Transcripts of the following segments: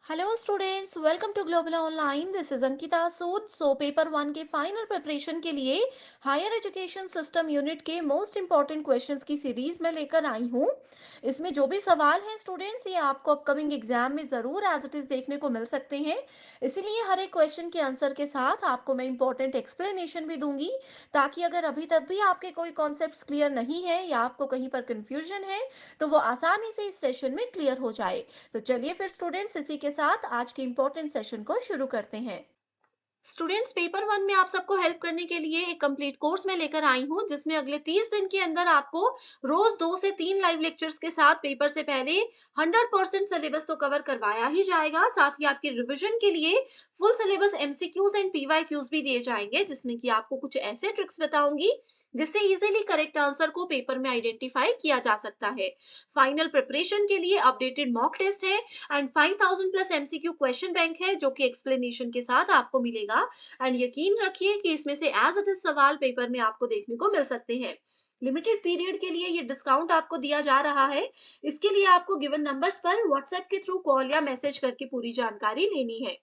Hello students, welcome to global online. This is Ankita Sood. Paper one के final preparation के लिए higher education system unit के most important questions की series में लेकर आई हूँ। इसमें जो भी सवाल हैं स्टूडेंट्स, ये आपको अपकमिंग एग्जाम में ज़रूर एज इट इज़ देखने को मिल सकते हैं। इसीलिए हर एक क्वेश्चन के आंसर के साथ आपको मैं इंपॉर्टेंट एक्सप्लेनेशन भी दूंगी, ताकि अगर अभी तक भी आपके कोई कॉन्सेप्ट्स क्लियर नहीं है या आपको कहीं पर कंफ्यूजन है, तो वो आसानी से इस सेशन में क्लियर हो जाए। तो चलिए फिर स्टूडेंट्स, इसी के साथ आज के इम्पोर्टेंट सेशन को शुरू करते हैं। स्टूडेंट्स, पेपर वन में आप सबको हेल्प करने के लिए एक कंप्लीट कोर्स में लेकर आई हूँ, जिसमें अगले 30 दिन के अंदर आपको रोज 2 से 3 लाइव लेक्चर्स के साथ पेपर से पहले 100% सिलेबस तो कवर करवाया ही जाएगा। साथ ही आपके रिवीजन के लिए full syllabus MCQs and PYQs भी दिए जाएंगे, जिसमें कि आपको कुछ ऐसे ट्रिक्स बताऊंगी जिससे इजीली करेक्ट आंसर को पेपर में आइडेंटिफाई किया जा सकता है। फाइनल प्रिपरेशन के लिए अपडेटेड मॉक टेस्ट है and 5000 plus MCQ question bank है, जो कि एक्सप्लेनेशन के साथ आपको मिलेगा। एंड यकीन रखिए कि इसमें से एज इट इज सवाल पेपर में आपको देखने को मिल सकते हैं। लिमिटेड पीरियड के लिए ये डिस्काउंट आपको दिया जा रहा है। इसके लिए आपको गिवन नंबर्स पर व्हाट्सएप के थ्रू कॉल या मैसेज करके पूरी जानकारी लेनी है।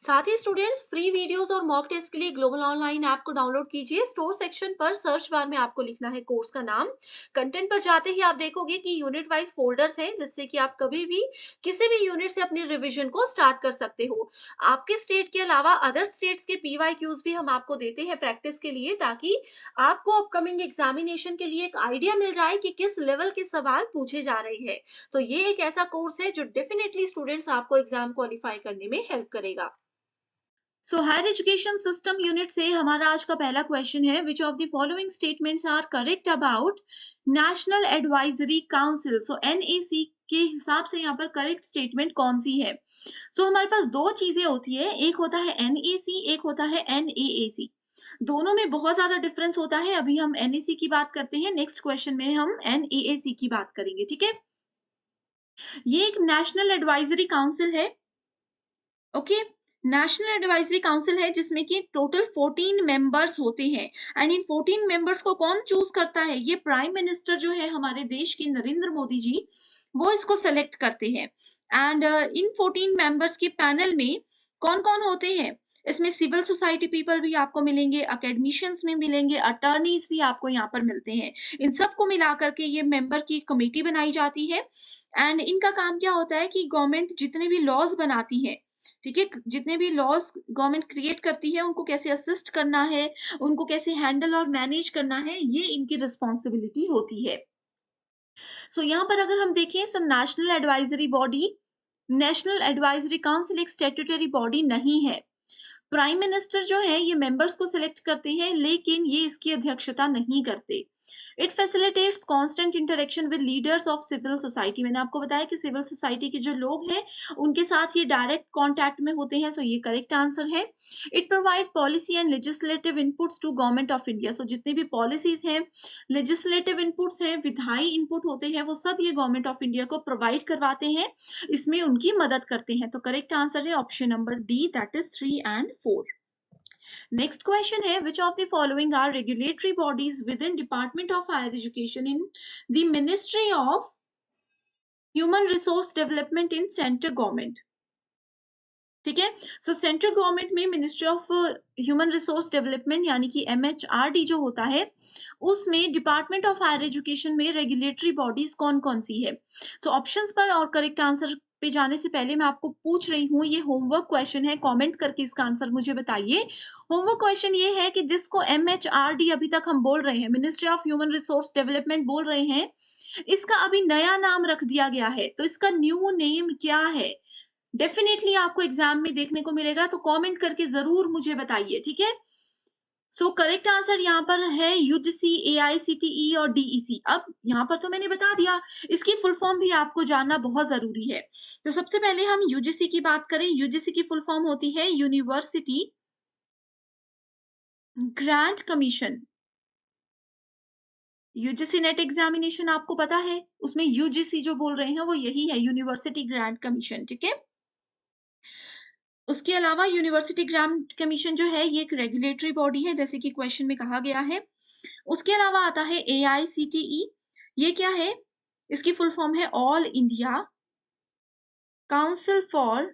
साथ ही स्टूडेंट्स, फ्री वीडियोस और मॉक टेस्ट के लिए ग्लोबल ऑनलाइन ऐप को डाउनलोड कीजिए। स्टोर सेक्शन पर सर्च बार में आपको लिखना है कोर्स का नाम। कंटेंट पर जाते ही आप देखोगे कि यूनिट वाइज फोल्डर्स हैं, जिससे कि आप कभी भी किसी भी यूनिट से अपनी रिवीजन को स्टार्ट कर सकते हो। आपके स्टेट के अलावा अदर स्टेट्स के पीवाईक्यूज भी हम आपको देते हैं प्रैक्टिस के लिए, ताकि आपको अपकमिंग एग्जामिनेशन के लिए एक आइडिया मिल जाए कि किस लेवल के सवाल पूछे जा रहे हैं। तो ये एक ऐसा कोर्स है जो डेफिनेटली स्टूडेंट्स आपको एग्जाम क्वालिफाई करने में हेल्प करेगा। हायर एजुकेशन सिस्टम यूनिट से हमारा आज का पहला क्वेश्चन है, which of the following statements are correct about national advisory council. NAC के हिसाब से यहाँ पर करेक्ट स्टेटमेंट कौन सी है? हमारे पास दो चीजें होती है, एक होता है एनएसी, एक होता है एनएएसी। दोनों में बहुत ज्यादा डिफरेंस होता है। अभी हम एनएसी की बात करते हैं, नेक्स्ट क्वेश्चन में हम एनएएसी की बात करेंगे, ठीक है। ये एक नेशनल एडवाइजरी काउंसिल है, ओके। नेशनल एडवाइजरी काउंसिल है जिसमें कि टोटल 14 मेंबर्स होते हैं। एंड इन 14 मेंबर्स को कौन चूज करता है? ये प्राइम मिनिस्टर जो है हमारे देश के, नरेंद्र मोदी जी, वो इसको सेलेक्ट करते हैं। एंड इन 14 मेंबर्स के पैनल में कौन कौन होते हैं? इसमें सिविल सोसाइटी पीपल भी आपको मिलेंगे, अकेडमिशियंस में मिलेंगे, अटर्नीज भी आपको यहाँ पर मिलते हैं। इन सबको मिला करके ये मेंबर की कमेटी बनाई जाती है। एंड इनका काम क्या होता है कि गवर्नमेंट जितने भी लॉज बनाती है, ठीक है, जितने भी लॉज गवर्नमेंट क्रिएट करती है, उनको कैसे असिस्ट करना है, उनको कैसे हैंडल और मैनेज करना है, ये इनकी रिस्पॉन्सिबिलिटी होती है। यहाँ पर अगर हम देखें, नेशनल एडवाइजरी काउंसिल एक स्टेट्यूटरी बॉडी नहीं है। प्राइम मिनिस्टर जो है ये मेंबर्स को सिलेक्ट करते हैं, लेकिन ये इसकी अध्यक्षता नहीं करते। It facilitates constant interaction with leaders of civil society. मैंने आपको बताया कि सिविल सोसाइटी के जो लोग हैं उनके साथ ये डायरेक्ट कांटेक्ट में होते हैं। ये करेक्ट आंसर है। It provide policy and legislative inputs to government of India. जितने भी पॉलिसीज हैं, लेजिस्लेटिव इनपुट्स हैं, विधायी इनपुट होते हैं, वो सब ये गवर्नमेंट ऑफ इंडिया को प्रोवाइड करवाते हैं, इसमें उनकी मदद करते हैं। तो करेक्ट आंसर है option number D, that is 3 and 4। Next question है, which of the following are regulatory bodies within department of higher education in the ministry of human resource development in central government? ठीक है। Central government में ministry of human resource development यानी कि MHRD जो होता है, उसमें department of higher education में रेगुलेटरी बॉडीज कौन कौन सी है? ऑप्शंस पर और करेक्ट आंसर पे जाने से पहले मैं आपको पूछ रही हूँ, ये होमवर्क क्वेश्चन है, कमेंट करके इसका आंसर मुझे बताइए। होमवर्क क्वेश्चन ये है कि जिसको एमएचआरडी अभी तक हम बोल रहे हैं, ministry of human resource development बोल रहे हैं, इसका अभी नया नाम रख दिया गया है, तो इसका न्यू नेम क्या है? डेफिनेटली आपको एग्जाम में देखने को मिलेगा, तो कमेंट करके जरूर मुझे बताइए, ठीक है। करेक्ट आंसर यहाँ पर है यूजीसी, एआईसीटीई और डीईसी। अब यहाँ पर तो मैंने बता दिया, इसकी फुल फॉर्म भी आपको जानना बहुत जरूरी है। तो सबसे पहले हम यूजीसी की बात करें। यूजीसी की फुल फॉर्म होती है university grant commission. UGC net examination आपको पता है, उसमें यूजीसी जो बोल रहे हैं वो यही है, यूनिवर्सिटी ग्रांट कमीशन, ठीक है। उसके अलावा यूनिवर्सिटी ग्रांट कमीशन जो है ये एक रेगुलेटरी बॉडी है, जैसे कि क्वेश्चन में कहा गया है। उसके अलावा आता है एआईसीटीई। ये क्या है? इसकी फुल फॉर्म है all India council for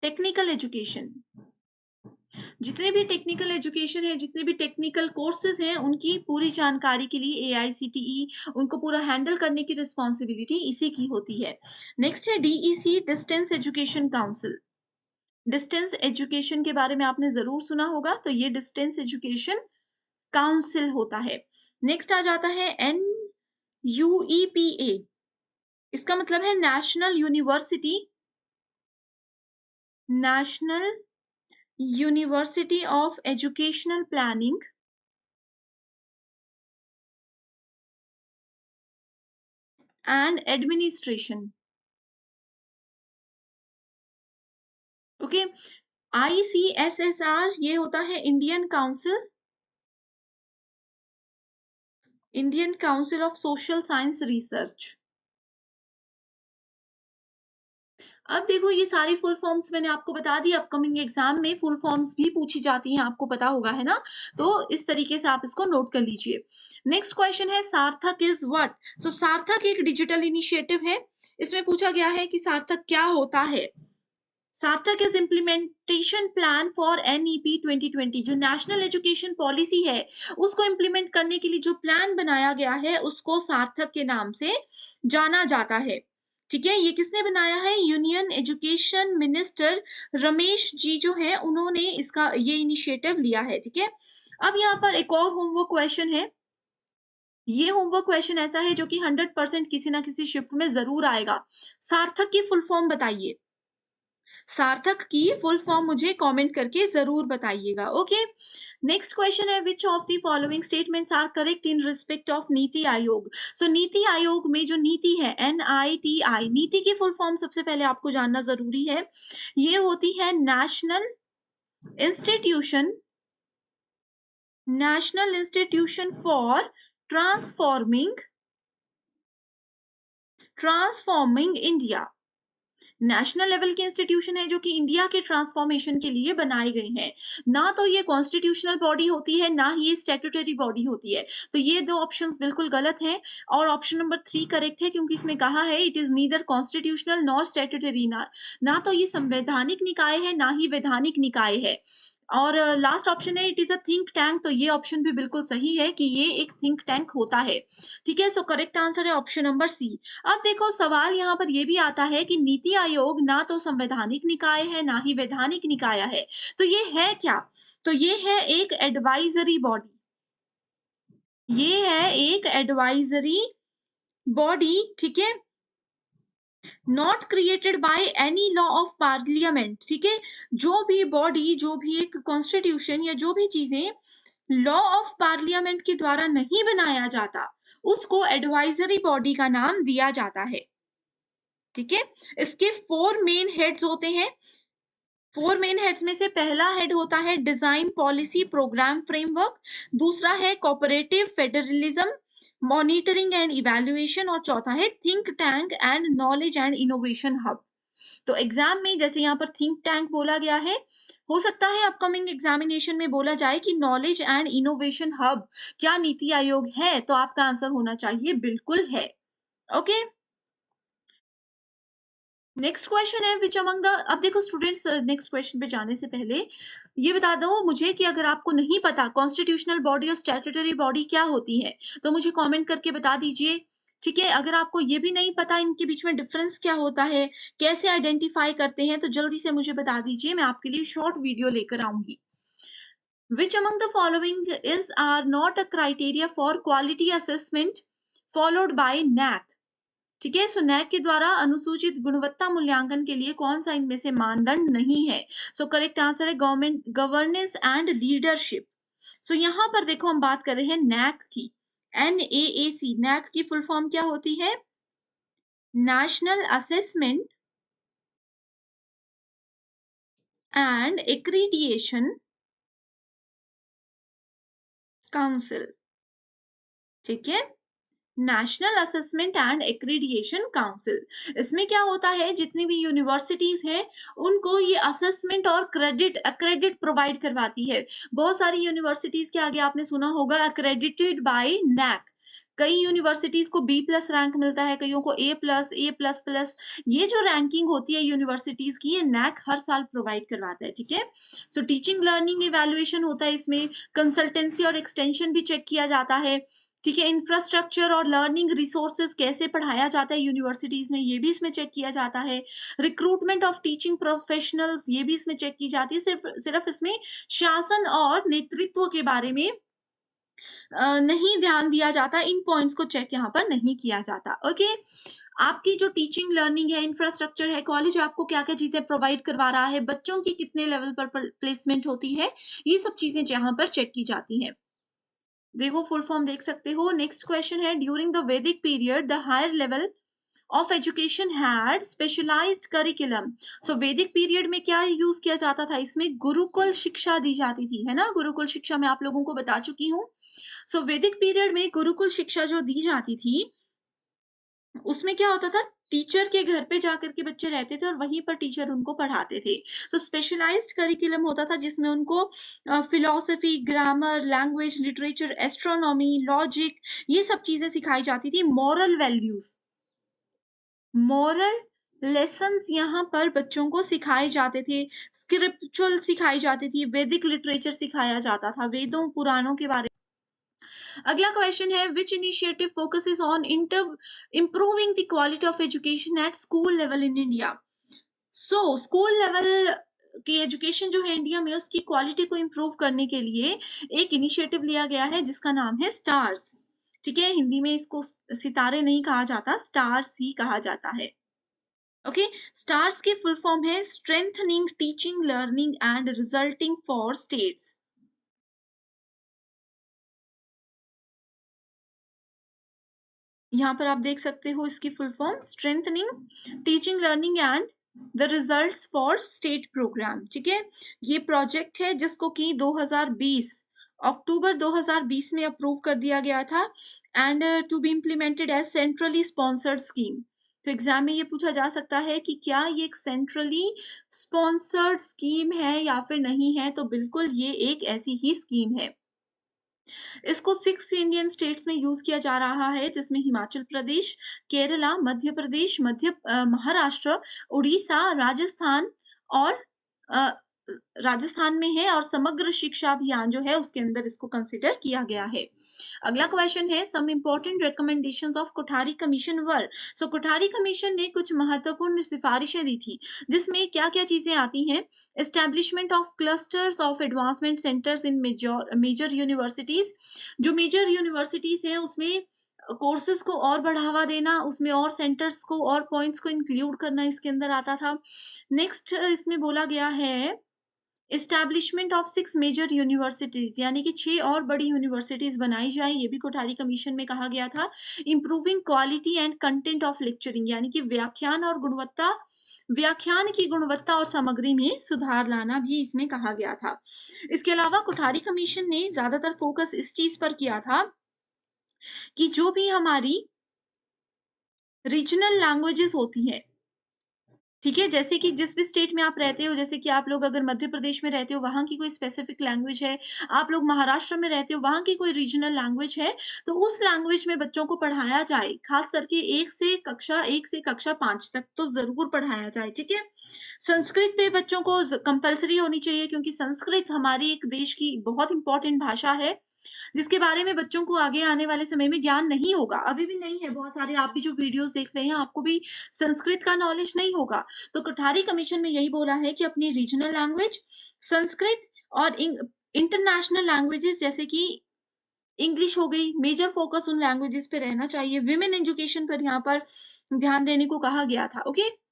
technical education. जितने भी टेक्निकल एजुकेशन है, जितने भी टेक्निकल कोर्सेज हैं, उनकी पूरी जानकारी के लिए एआईसीटीई उनको पूरा हैंडल करने की रिस्पॉन्सिबिलिटी इसी की होती है। नेक्स्ट है DEC, distance education council. Distance education के बारे में आपने जरूर सुना होगा, तो ये डिस्टेंस एजुकेशन काउंसिल होता है। नेक्स्ट आ जाता है NUEPA। इसका मतलब है national university of educational planning and administration. Okay. ICSSR ये होता है Indian council of social science research. अब देखो ये सारी फुल फॉर्म्स मैंने आपको बता दी, अपकमिंग एग्जाम में फुल फॉर्म्स भी पूछी जाती हैं, आपको पता होगा, है ना? तो इस तरीके से आप इसको नोट कर लीजिए। नेक्स्ट क्वेश्चन है सार्थक इज व्हाट? सो सार्थक एक डिजिटल इनिशिएटिव है। इसमें पूछा गया है कि सार्थक क्या होता है। सार्थक is implementation plan for NEP 2020। जो नेशनल एजुकेशन पॉलिसी है उसको इम्प्लीमेंट करने के लिए जो प्लान बनाया गया है उसको सार्थक के नाम से जाना जाता है। ठीक है, ये किसने बनाया है? Union education minister Ramesh ji जो है उन्होंने इसका ये इनिशिएटिव लिया है। ठीक है, अब यहाँ पर एक और होमवर्क क्वेश्चन है। ये होमवर्क क्वेश्चन ऐसा है जो कि 100% किसी ना किसी शिफ्ट में जरूर आएगा। सार्थक की फुल फॉर्म बताइए। सार्थक की फुल फॉर्म मुझे कमेंट करके जरूर बताइएगा। ओके। नेक्स्ट क्वेश्चन है which of the following statements are correct in respect of NITI Aayog? सो नीति आयोग में जो नीति है NITI, नीति की फुल फॉर्म सबसे पहले आपको जानना जरूरी है। ये होती है institution national institution for transforming India. National level के इंस्टीट्यूशन है जो कि इंडिया के ट्रांसफॉर्मेशन के लिए बनाए गए हैं। ना तो ये कॉन्स्टिट्यूशनल बॉडी होती है, ना ही ये स्टैट्यूटरी बॉडी होती है। तो ये दो ऑप्शंस बिल्कुल गलत हैं और ऑप्शन नंबर 3 करेक्ट है, क्योंकि इसमें कहा है it is neither constitutional nor statutory. ना तो ये संवैधानिक निकाय है, ना ही वैधानिक निकाय है। और लास्ट ऑप्शन है it is a think tank. तो ये ऑप्शन भी बिल्कुल सही है कि ये एक थिंक टैंक होता है। ठीक है, सो करेक्ट आंसर है ऑप्शन नंबर सी। अब देखो सवाल यहाँ पर ये भी आता है कि नीति आयोग ना तो संवैधानिक निकाय है, ना ही वैधानिक निकाय है। तो ये है क्या? तो ये है एक एडवाइजरी बॉडी। ये है एक एडवाइजरी बॉडी। ठीक है, not created by any law of parliament. ठीक है, जो भी बॉडी, जो भी एक कॉन्स्टिट्यूशन या जो भी चीजें लॉ ऑफ पार्लियामेंट के द्वारा नहीं बनाया जाता उसको एडवाइजरी बॉडी का नाम दिया जाता है। ठीक है, इसके 4 मेन हेड्स होते हैं। 4 मेन हेड्स में से पहला हेड होता है डिजाइन पॉलिसी प्रोग्राम फ्रेमवर्क, दूसरा है cooperative federalism, monitoring and evaluation, और चौथा है think tank and knowledge and innovation hub. तो एग्जाम में जैसे यहाँ पर थिंक टैंक बोला गया है, हो सकता है अपकमिंग एग्जामिनेशन में बोला जाए कि नॉलेज एंड इनोवेशन हब क्या नीति आयोग है? तो आपका आंसर होना चाहिए बिल्कुल है। ओके। नेक्स्ट क्वेश्चन है विच अमंग द, अब देखो स्टूडेंट्स, नेक्स्ट क्वेश्चन पे जाने से पहले ये बता दो मुझे कि अगर आपको नहीं पता कॉन्स्टिट्यूशनल बॉडी और स्टैट्यूटरी बॉडी क्या होती है तो मुझे कमेंट करके बता दीजिए। ठीक है, अगर आपको ये भी नहीं पता इनके बीच में डिफरेंस क्या होता है, कैसे आइडेंटिफाई करते हैं, तो जल्दी से मुझे बता दीजिए, मैं आपके लिए शॉर्ट वीडियो लेकर आऊंगी। Which among the following is are not a criteria for quality assessment followed by NAC? ठीक है, सो NAC के द्वारा अनुसूचित गुणवत्ता मूल्यांकन के लिए कौन सा इनमें से मानदंड नहीं है? सो करेक्ट आंसर है गवर्नमेंट गवर्नेंस एंड लीडरशिप। सो यहाँ पर देखो हम बात कर रहे हैं NAC की। NAAC, NAC की फुल फॉर्म क्या होती है? National assessment and accreditation council. ठीक है, national assessment and accreditation council. इसमें क्या होता है, जितनी भी यूनिवर्सिटीज हैं उनको ये असेसमेंट और क्रेडिट प्रोवाइड करवाती है। बहुत सारी यूनिवर्सिटीज के आगे आपने सुना होगा अक्रेडिटेड बाय नैक। कई यूनिवर्सिटीज को बी प्लस रैंक मिलता है, कईयों को ए प्लस, ए प्लस प्लस। ये जो रैंकिंग होती है यूनिवर्सिटीज की, ये नैक हर साल प्रोवाइड करवाता है, ठीक है। सो टीचिंग लर्निंग इवैल्यूएशन होता है इसमें, कंसल्टेंसी और एक्सटेंशन भी चेक किया जाता है, ठीक है। इंफ्रास्ट्रक्चर और लर्निंग रिसोर्सेज कैसे पढ़ाया जाता है यूनिवर्सिटीज में, ये भी इसमें चेक किया जाता है। रिक्रूटमेंट ऑफ टीचिंग प्रोफेशनल्स, ये भी इसमें चेक की जाती है। सिर्फ सिर्फ इसमें शासन और नेतृत्व के बारे में नहीं ध्यान दिया जाता, इन पॉइंट्स को चेक यहाँ पर नहीं किया जाता। ओके, आपकी जो टीचिंग लर्निंग है, इंफ्रास्ट्रक्चर है, कॉलेज आपको क्या क्या चीजें प्रोवाइड करवा रहा है, बच्चों की कितने लेवल पर प्लेसमेंट होती है, ये सब चीजें यहाँ पर चेक की जाती हैं। देखो फुल फॉर्म देख सकते हो। नेक्स्ट क्वेश्चन है, during the Vedic period the higher level of education had specialised curriculum. So Vedic period में क्या यूज किया जाता था, इसमें गुरुकुल शिक्षा दी जाती थी, है ना। गुरुकुल शिक्षा मैं आप लोगों को बता चुकी हूँ। सो वैदिक पीरियड में गुरुकुल शिक्षा जो दी जाती थी, उसमें क्या होता था, टीचर के घर पे जाकर के बच्चे रहते थे और वहीं पर टीचर उनको पढ़ाते थे। तो स्पेशलाइज्ड करिकुलम होता था जिसमें उनको philosophy, grammar, language, literature, astronomy, logic, ये सब चीजें सिखाई जाती थी। मॉरल वैल्यूज, मॉरल लेसन्स यहाँ पर बच्चों को सिखाए जाते थे। स्क्रिप्चुअल सिखाई जाती थी, वैदिक लिटरेचर सिखाया जाता था, वेदों पुराणों के बारे। अगला क्वेश्चन है, which initiative focuses on improving the quality of education at school level in India. So school level की एजुकेशन जो है इंडिया में, उसकी क्वालिटी को इम्प्रूव करने के लिए एक इनिशिएटिव लिया गया है जिसका नाम है स्टार्स, ठीक है। हिंदी में इसको सितारे नहीं कहा जाता, स्टार्स ही कहा जाता है। ओके, स्टार्स की फुल फॉर्म है strengthening teaching learning and resulting for states. यहाँ पर आप देख सकते हो इसकी full form, strengthening teaching learning and the results for state program, ठीक है। ये प्रोजेक्ट है जिसको कि 2020 अक्टूबर 2020 में अप्रूव कर दिया गया था, and to be implemented as centrally sponsored scheme. तो एग्जाम में ये पूछा जा सकता है कि क्या ये एक सेंट्रली स्पॉन्सर्ड स्कीम है या फिर नहीं है, तो बिल्कुल ये एक ऐसी ही स्कीम है। इसको 6 इंडियन स्टेट्स में यूज किया जा रहा है, जिसमें हिमाचल प्रदेश, केरला, मध्य प्रदेश, महाराष्ट्र, उड़ीसा, राजस्थान और अ, राजस्थान में है, और समग्र शिक्षा अभियान जो है उसके अंदर इसको कंसिडर किया गया है। अगला क्वेश्चन है, some important recommendations of Kothari commission were. So Kothari commission ने कुछ महत्वपूर्ण सिफारिशें दी थी, जिसमें क्या क्या चीजें आती हैं, establishment of clusters of advancement centres in major universities. जो मेजर यूनिवर्सिटीज हैं उसमें कोर्सेज को और बढ़ावा देना, उसमें और सेंटर्स को और पॉइंट्स को इंक्लूड करना इसके अंदर आता था। नेक्स्ट इसमें बोला गया है एस्टैब्लिशमेंट ऑफ 6 मेजर यूनिवर्सिटीज, यानी कि 6 और बड़ी यूनिवर्सिटीज बनाई जाए, ये भी कोठारी कमीशन में कहा गया था। Improving quality and content of lecturing, यानी कि व्याख्यान की गुणवत्ता और सामग्री में सुधार लाना भी इसमें कहा गया था। इसके अलावा कोठारी कमीशन ने ज्यादातर फोकस इस चीज पर किया था कि जो भी हमारी रीजनल लैंग्वेजेस होती हैं, ठीक है, जैसे कि जिस भी स्टेट में आप रहते हो, जैसे कि आप लोग अगर मध्य प्रदेश में रहते हो, वहां की कोई स्पेसिफिक लैंग्वेज है, आप लोग महाराष्ट्र में रहते हो, वहां की कोई रीजनल लैंग्वेज है, तो उस लैंग्वेज में बच्चों को पढ़ाया जाए। खास करके 1 से कक्षा 5 तक तो जरूर पढ़ाया जाए, ठीक है। संस्कृत पे बच्चों को कंपलसरी होनी चाहिए, क्योंकि संस्कृत हमारी एक देश की बहुत इंपॉर्टेंट भाषा है, जिसके बारे में बच्चों को आगे आने वाले समय में ज्ञान नहीं होगा, अभी भी नहीं है। बहुत सारे आप भी जो वीडियोस देख रहे हैं, आपको भी संस्कृत का नॉलेज नहीं होगा। तो कोठारी कमीशन में यही बोला है कि अपनी रीजनल लैंग्वेज संस्कृत और इंटरनेशनल लैंग्वेजेस जैसे कि इंग्लिश हो गई, मेजर फोकस उन लैंग्वेजेस पे रहना चाहिए। विमेन एजुकेशन पर यहाँ पर ध्यान देने को कहा गया था। Okay,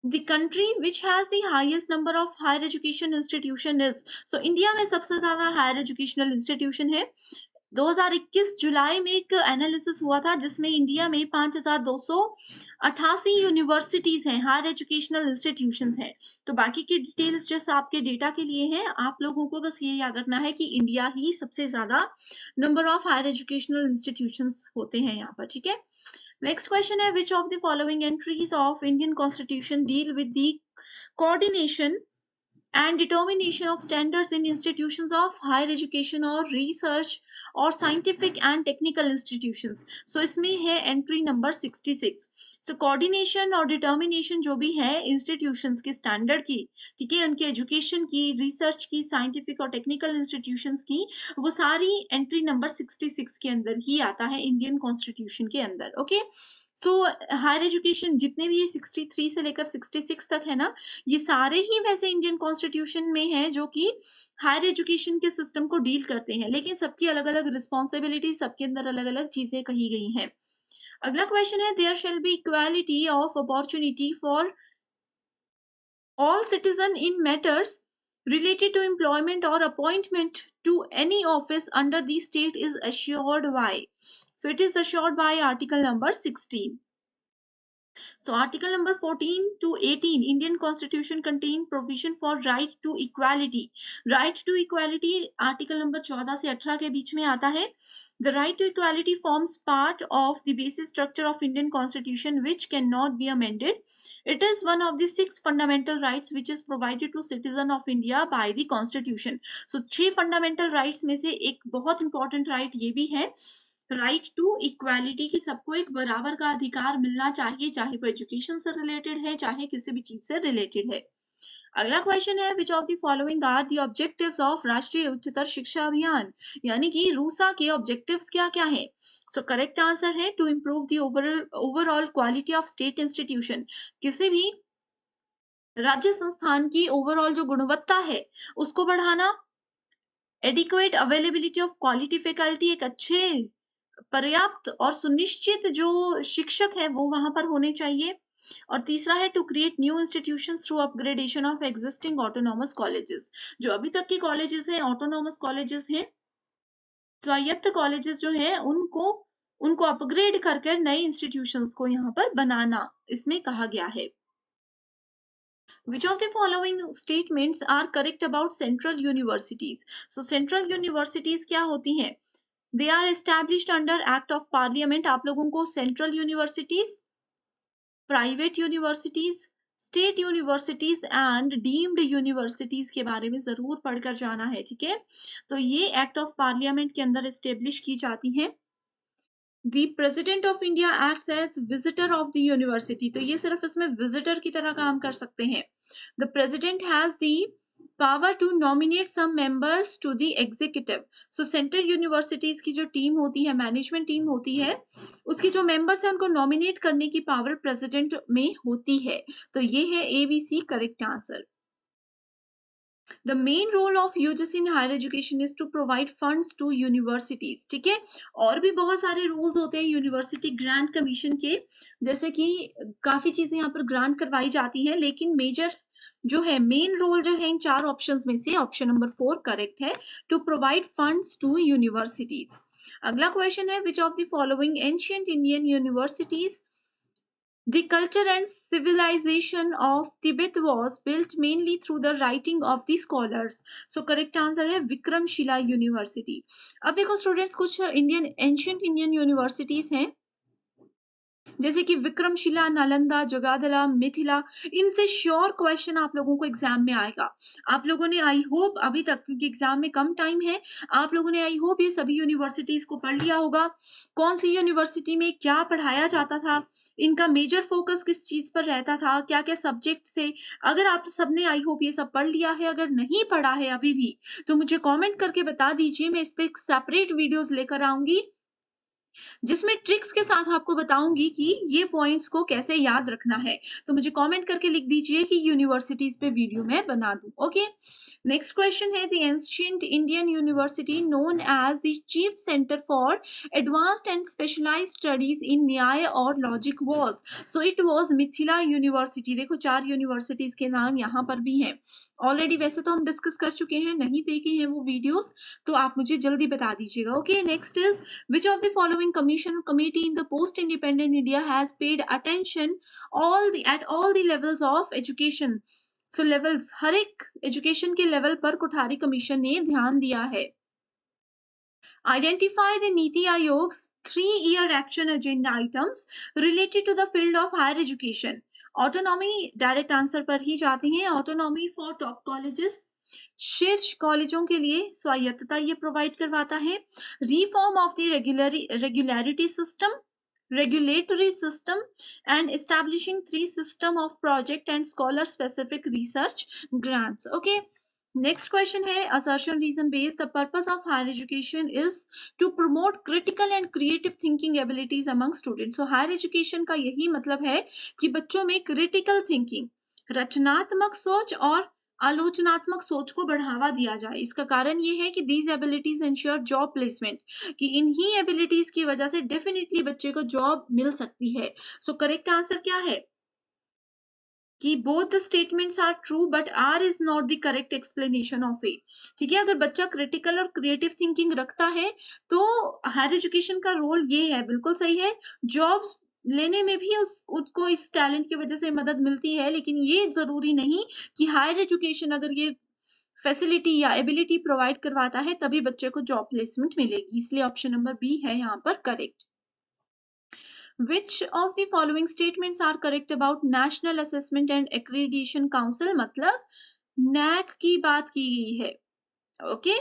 the country which has the highest number of higher education institution is, so India में सबसे ज्यादा हायर एजुकेशनल इंस्टीट्यूशन है 2021 जुलाई में एक एनालिसिस हुआ था जिसमें इंडिया में 5288 यूनिवर्सिटीज हैं, हायर एजुकेशनल इंस्टीट्यूशंस हैं। तो बाकी की डिटेल्स जैसे आपके डेटा के लिए हैं, आप लोगों को बस ये याद रखना है कि इंडिया ही सबसे ज्यादा number of higher educational institutions होते हैं यहाँ पर, ठीक है। नेक्स्ट क्वेश्चन है, which of the following entries of Indian constitution deal with the coordination and determination of standards in institutions of higher education or research or scientific and technical institutions. So इसमें है entry number 66. So coordination और determination जो भी है institutions के standard की, ठीक है, उनके education की, research की, scientific और technical institutions की, वो सारी entry number 66 के अंदर ही आता है Indian constitution के अंदर, okay? सो हायर एजुकेशन जितने भी 63 से लेकर 66 तक है ना, ये सारे ही वैसे इंडियन कॉन्स्टिट्यूशन में हैं जो कि हायर एजुकेशन के सिस्टम को डील करते हैं, लेकिन सबकी अलग अलग रिस्पॉन्सिबिलिटी, सबके अंदर अलग अलग चीजें कही गई हैं। अगला क्वेश्चन है, there shall be equality of opportunity for all citizen in matters related to employment or appointment to any office under the state is assured by. So it is assured by article number 16. So article number 14 to 18 Indian constitution contain provision for right to equality. Right to equality article number 14 से 18 के बीच में आता है। The right to equality forms part of the basic structure of Indian constitution which cannot be amended. It is one of the 6 fundamental rights which is provided to citizen of India by the constitution. So 6 fundamental rights में से एक बहुत important right ये भी है, right to equality, की सबको एक बराबर का अधिकार मिलना चाहिए, चाहे वो एजुकेशन से रिलेटेड है, चाहे किसी भी चीज से रिलेटेड है। अगला क्वेश्चन है, which of the following are the objectives of Rashtriya Uchchatar शिक्षा अभियान, यानी कि रूसा के ऑब्जेक्टिव्स क्या क्या है। सो करेक्ट आंसर है to improve the overall quality of state institution, किसी भी राज्य संस्थान की ओवरऑल जो गुणवत्ता है उसको बढ़ाना, adequate availability of quality faculty, एक अच्छे पर्याप्त और सुनिश्चित जो शिक्षक है वो वहां पर होने चाहिए, और तीसरा है to create new institutions through upgradation of existing autonomous colleges. जो अभी तक के कॉलेजेस हैं, ऑटोनॉमस कॉलेजेस हैं, स्वायत्त कॉलेजेस जो है, उनको अपग्रेड करके नए इंस्टीट्यूशंस को यहाँ पर बनाना इसमें कहा गया है। Which of the following statements are correct about central universities? So central universities क्या होती हैं? They are established under Act of Parliament. आप लोगों को central universities, private universities, state universities and deemed universities के बारे में जरूर पढ़कर जाना है, ठीक है। तो ये एक्ट ऑफ पार्लियामेंट के अंदर एस्टेब्लिश की जाती हैं। The President of India acts as visitor of the university. तो ये सिर्फ इसमें विजिटर की तरह काम कर सकते हैं। The President has the power to nominate some members to the executive. So central universities की जो टीम होती है, मैनेजमेंट टीम होती है, उसकी जो मेंबर्स है उनको नॉमिनेट करने की पावर प्रेसिडेंट में होती है। तो ये है ABC correct answer. The main role of UGC in higher education is to provide funds to universities. ठीक है, और भी बहुत सारे रूल्स होते हैं यूनिवर्सिटी ग्रांट कमीशन के, जैसे कि काफी चीजें यहाँ पर ग्रांट करवाई जाती हैं, लेकिन मेजर जो है, मेन रोल जो है इन 4 ऑप्शंस में से ऑप्शन नंबर 4 करेक्ट है, to provide funds to universities. अगला क्वेश्चन है, which of the following ancient Indian universities The culture and civilization of Tibet was built mainly through the writing of the scholars. So correct answer है Vikramshila university. अब देखो students, कुछ ancient Indian universities हैं जैसे कि विक्रमशिला, नालंदा, जगादला, मिथिला, इनसे sure question आप लोगों को एग्जाम में आएगा। आप लोगों ने आई होप अभी तक, क्योंकि एग्जाम में कम टाइम है, आप लोगों ने आई होप ये सभी यूनिवर्सिटीज को पढ़ लिया होगा, कौन सी यूनिवर्सिटी में क्या पढ़ाया जाता था, इनका मेजर फोकस किस चीज पर रहता था, क्या क्या सब्जेक्ट से। अगर आप सबने आई होप ये सब पढ़ लिया है, अगर नहीं पढ़ा है अभी भी, तो मुझे कॉमेंट करके बता दीजिए, मैं इस पर एक सेपरेट वीडियोज लेकर आऊंगी जिसमें ट्रिक्स के साथ आपको बताऊंगी कि ये पॉइंट्स को कैसे याद रखना है। तो मुझे कमेंट करके लिख दीजिए कि यूनिवर्सिटीज पे वीडियो मैं बना दूं। ओके, नेक्स्ट क्वेश्चन है, the ancient Indian university known as the chief centre for advanced and specialised studies in Nyaya और logic was, so it was Mithila university. देखो 4 यूनिवर्सिटीज के नाम यहाँ पर भी हैं। ऑलरेडी वैसे तो हम डिस्कस कर चुके हैं, नहीं देखे हैं वो वीडियोस तो आप मुझे जल्दी बता दीजिएगा। Okay, next is which of the following commission or committee in the post independent India has paid attention at all the levels of education? So levels, हर एक एजुकेशन के लेवल पर कोठारी कमीशन ने ध्यान दिया है। Identify the NITI Aayog 3-year action agenda items related to the field of higher education. Autonomy direct answer पर ही जाती हैं। Autonomy for top colleges, शीर्ष कॉलेजों के लिए स्वायत्तता ये प्रोवाइड करवाता है। Reform of the regularity system, regulatory system, and establishing 3 system of project and scholar specific research grants. Okay, next question है assertion reason based, the purpose of higher education is to promote critical and creative thinking abilities among students. So higher education का यही मतलब है कि बच्चों में critical thinking, रचनात्मक सोच और आलोचनात्मक सोच को बढ़ावा दिया जाए। इसका कारण ये है कि these abilities ensure job placement, कि इन्हीं एबिलिटीज की वजह से डेफिनेटली बच्चे को जॉब मिल सकती है। सो करेक्ट आंसर क्या है कि both the statements are true but R is not the correct explanation of it. ठीक है, अगर बच्चा क्रिटिकल और क्रिएटिव थिंकिंग रखता है तो हायर एजुकेशन का रोल ये है, बिल्कुल सही है। जॉब्स लेने में भी उसको इस टैलेंट की वजह से मदद मिलती है, लेकिन ये जरूरी नहीं कि हायर एजुकेशन अगर ये फैसिलिटी या एबिलिटी प्रोवाइड करवाता है तभी बच्चे को जॉब प्लेसमेंट मिलेगी। इसलिए ऑप्शन नंबर बी है यहाँ पर correct. Which of the following statements are correct about National Assessment and Accreditation Council? मतलब नैक की बात की गई है। ओके,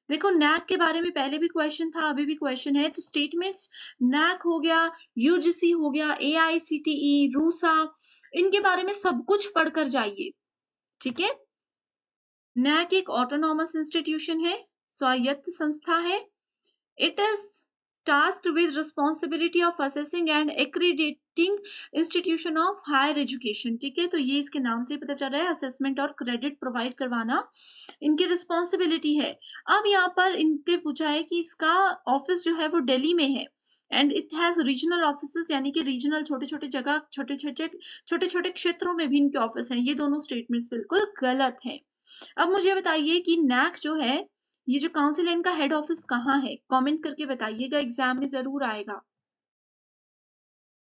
देखो नैक के बारे में पहले भी क्वेश्चन था, अभी भी क्वेश्चन है। तो स्टेटमेंट्स नैक हो गया, यूजीसी हो गया, एआईसीटीई, रूसा, इनके बारे में सब कुछ पढ़कर जाइए। ठीक है, नैक एक ऑटोनॉमस इंस्टीट्यूशन है, स्वायत्त संस्था है। It is tasked with responsibility of assessing and accrediting institution of higher education। ठीक है, तो ये इसके नाम से पता चल रहा है, असेसमेंट और क्रेडिट प्रोवाइड करवाना इनकी रिस्पॉन्सिबिलिटी है। अब यहाँ पर इनके पूछा है कि इसका ऑफिस जो है वो दिल्ली में है and it has regional offices, यानी कि रीजनल छोटे छोटे जगह, छोटे छोटे क्षेत्रों में भी इनके ऑफिस हैं। ये दोनों स्टेटमेंट्स बिल्कुल गलत हैं। अब मुझे बताइए कि नैक जो है, ये जो काउंसिल है, इनका हेड ऑफिस कहाँ है? कमेंट करके बताइएगा, एग्जाम में जरूर आएगा।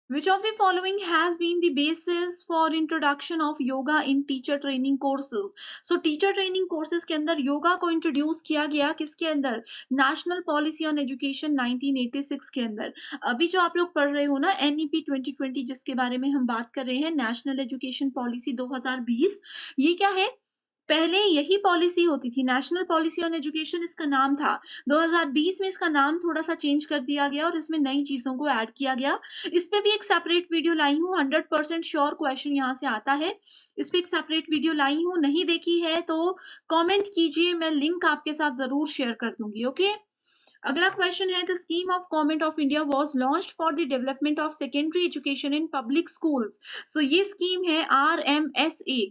Which of the following has been the basis for introduction of yoga in teacher training courses? So teacher training courses के अंदर योगा को इंट्रोड्यूस किया गया किसके अंदर? नेशनल पॉलिसी ऑन एजुकेशन 1986 के अंदर। अभी जो आप लोग पढ़ रहे हो ना NEP 2020, जिसके बारे में हम बात कर रहे हैं, नेशनल एजुकेशन पॉलिसी 2020, ये क्या है? पहले यही पॉलिसी होती थी, नेशनल पॉलिसी ऑन एजुकेशन इसका नाम था। 2020 में इसका नाम थोड़ा सा चेंज कर दिया गया और इसमें नई चीजों को ऐड किया गया। इस पे भी एक सेपरेट वीडियो लाई हूँ, 100% श्योर क्वेश्चन यहाँ से आता है। इस पे एक सेपरेट वीडियो लाई हूँ, नहीं देखी है तो कमेंट कीजिए, मैं लिंक आपके साथ जरूर शेयर कर दूंगी। ओके, अगला क्वेश्चन है, the scheme of government of India was launched for the development of secondary education in public schools. So ये स्कीम है RMSA।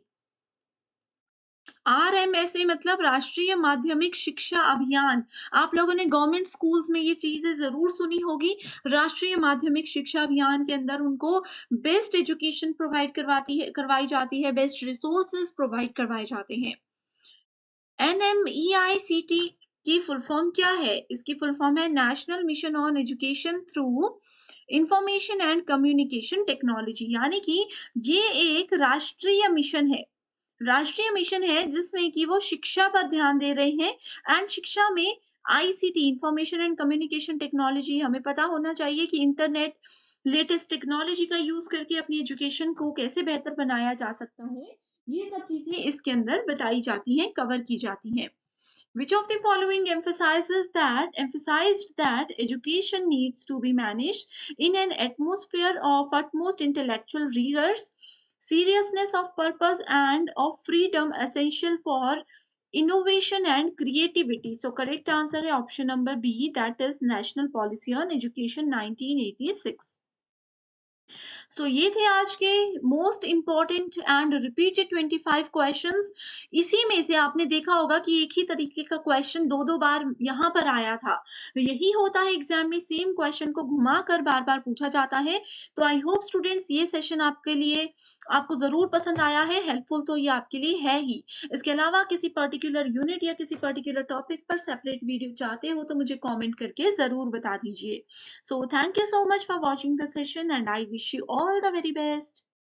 RMSA मतलब राष्ट्रीय माध्यमिक शिक्षा अभियान। आप लोगों ने गवर्नमेंट स्कूल्स में ये चीजें जरूर सुनी होगी। राष्ट्रीय माध्यमिक शिक्षा अभियान के अंदर उनको बेस्ट एजुकेशन प्रोवाइड करवाई जाती है, बेस्ट रिसोर्सेज प्रोवाइड करवाए जाते हैं। NMEICT की फुल फॉर्म क्या है? इसकी फुल फॉर्म है national mission on education through information and communication technology, यानी कि ये एक राष्ट्रीय मिशन है। राष्ट्रीय मिशन है जिसमें कि वो शिक्षा पर ध्यान दे रहे हैं एंड शिक्षा में ICT, information and communication technology, हमें पता होना चाहिए कि इंटरनेट, लेटेस्ट टेक्नोलॉजी का यूज करके अपनी एजुकेशन को कैसे बेहतर बनाया जा सकता है, ये सब चीजें इसके अंदर बताई जाती हैं, कवर की जाती हैं। Which of the following emphasized that education needs to be managed in an atmosphere of utmost intellectual rigors, seriousness of purpose and of freedom essential for innovation and creativity. So correct answer है option number B, that is national policy on education 1986। सो ये थे आज के most important and repeated 25 questions. इसी में से आपने देखा होगा कि एक ही तरीके का क्वेश्चन दो दो बार यहाँ पर आया था। तो यही होता है एग्जाम में, सेम क्वेश्चन को घुमा कर बार बार पूछा जाता है। तो आई होप स्टूडेंट्स ये सेशन आपके लिए आपको जरूर पसंद आया है, हेल्पफुल तो ये आपके लिए है ही। इसके अलावा किसी पर्टिकुलर यूनिट या किसी पर्टिकुलर टॉपिक पर सेपरेट वीडियो चाहते हो तो मुझे कॉमेंट करके जरूर बता दीजिए। So thank you so much for watching the session and I wish you all the very best.